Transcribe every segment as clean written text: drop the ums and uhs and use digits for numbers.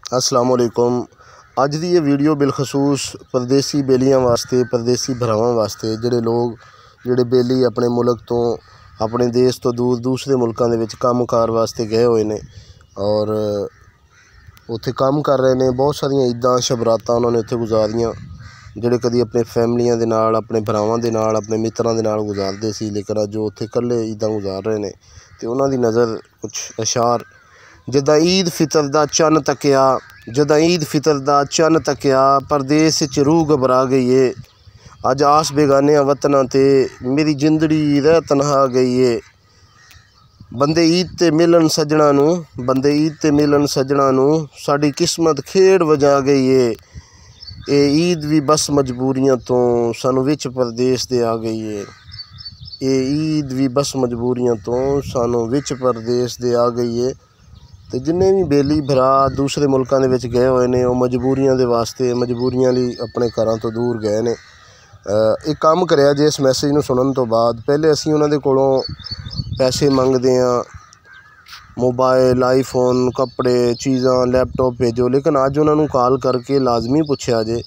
अस्सलाम वालेकुम। अज दी ये वीडियो बिलखसूस परदेसी बेलियां वास्ते, परदेसी भरावां वास्ते, जिहड़े लोग जिहड़े बेली अपने मुल्क तो अपने देश तो दूर दूसरे मुल्कों के काम कार वास्ते गए हुए ने और उत्थे काम कर रहे हैं। बहुत सारिया ईदां शबरातां उन्होंने उत्थे गुजारियां, जिहड़े कदी अपने फैमिलियां दे नाल, अपने भरावां दे नाल, अपने मित्रां दे नाल गुजारदे सी, लेकिन अज उत्थे कल्ले ईदां गुजार रहे हैं। तो उन्हां दी नज़र कुछ अशार। जदा ईद फितर दा चन्न तकिया, जदा ईद फितर दा चन्न तकिया, परदेस च रूह घबरा गई है। अज आस बेगाने वतना ते मेरी जिंदड़ी रह तनहा गई है। बंदे ईद ते मिलन सजना नू, बंदे ईद ते मिलन सजना नू, साड़ी किस्मत खेड़ वजा गई है। ये ईद भी बस मजबूरियां तो सानू विच परदेस दे आ गई है। ये ईद भी बस मजबूरियां तो सानू विच परदेस दे आ गई है। तो जिन्ने भी बेली भरा दूसरे मुल्कों के गए हुए हैं, वो मजबूरियां दे वास्ते, मजबूरियां लई अपने घरों तो दूर गए ने। एक काम करिया जे इस मैसेज नूं सुनन तो बाद, पहले असीं उन्हां दे कोलों पैसे मंगदे हां, मोबाइल, आईफोन, कपड़े, चीज़ां, लैपटॉप भेजो, लेकिन अज उन्हां नूं कॉल करके लाजमी पुछया जे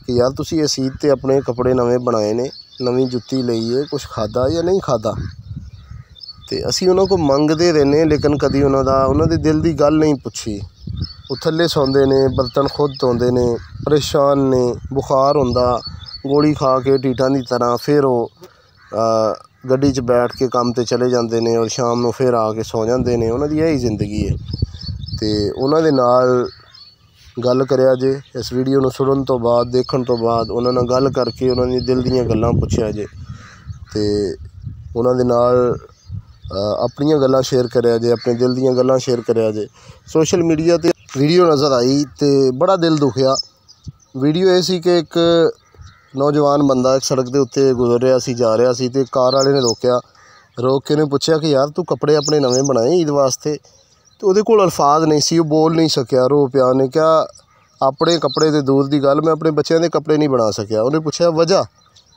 कि यार तुसीं इस ईद ते अपने कपड़े नवे बनाए ने, नवीं जुत्ती लई है, कुछ खादा या नहीं खादा। तो असी उन्होंने को मंगते रहने, लेकिन कभी उन्होंने दिल की गल नहीं पुछी। वो थले सौंदे ने, बर्तन खुद धोंदे ने, परेशान ने, बुखार होंदा, गोली खा के ढीठां की तरह फिर वो गड्डी च बैठ के काम ते चले जाते हैं और शाम को फिर आके सौ जाते हैं। उन्होंने यही जिंदगी है। तो उन्होंने नाल गल करिया जे इस वीडियो नूं सुनन तो बाद, देखण तो बाद, उन्होंने गल करके उन्होंने दिल दीयां गल्लां पुछिया जे, तो उन्होंने नाल अपनियां गल्लां शेयर करिया जे, अपने दिल दीयां गल्लां शेयर करिया जे। सोशल मीडिया ते वीडियो नज़र आई तो बड़ा दिल दुखिया। वीडियो ये सी कि एक नौजवान बंदा एक सड़क के उत्ते गुजर रहा सी, जा रहा सी, तो कार वाले ने रोकया, रोक के उन्हें पूछा कि यार तू कपड़े अपने नवे बनाए ईद वास्ते। तो उहदे कोल अल्फाज नहीं सी, वो बोल नहीं सकिया, रो पिया। उन्हें क्या अपने कपड़े तो दूर की गल, मैं अपने बच्चों के कपड़े नहीं बना सकिया। उन्हें पूछा वजह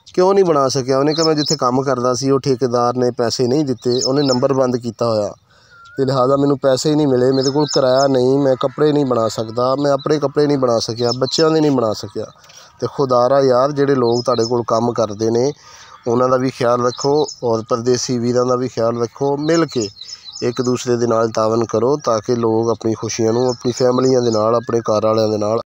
क्यों नहीं बना सकिया। उन्हें कहा मैं जिथे काम करता सी वो ठेकेदार ने पैसे नहीं दिते, उन्हें नंबर बंद किया होया, तो लिहाजा मैनू पैसे ही नहीं मिले, मेरे को किराया नहीं, मैं कपड़े नहीं बना सकता, मैं अपने कपड़े नहीं बना सकिया, बच्चों के नहीं बना सकिया। तो खुदारा यार जिहड़े लोग तुहाडे कोल काम करते हैं उन्हां दा भी ख्याल रखो और परदेसी वीरां दा भी ख्याल रखो। मिल के एक दूसरे दे नाल तावन करो ताकि लोग अपनी खुशियां नूं अपनी फैमिलियां दे नाल, अपने घर वालियां दे नाल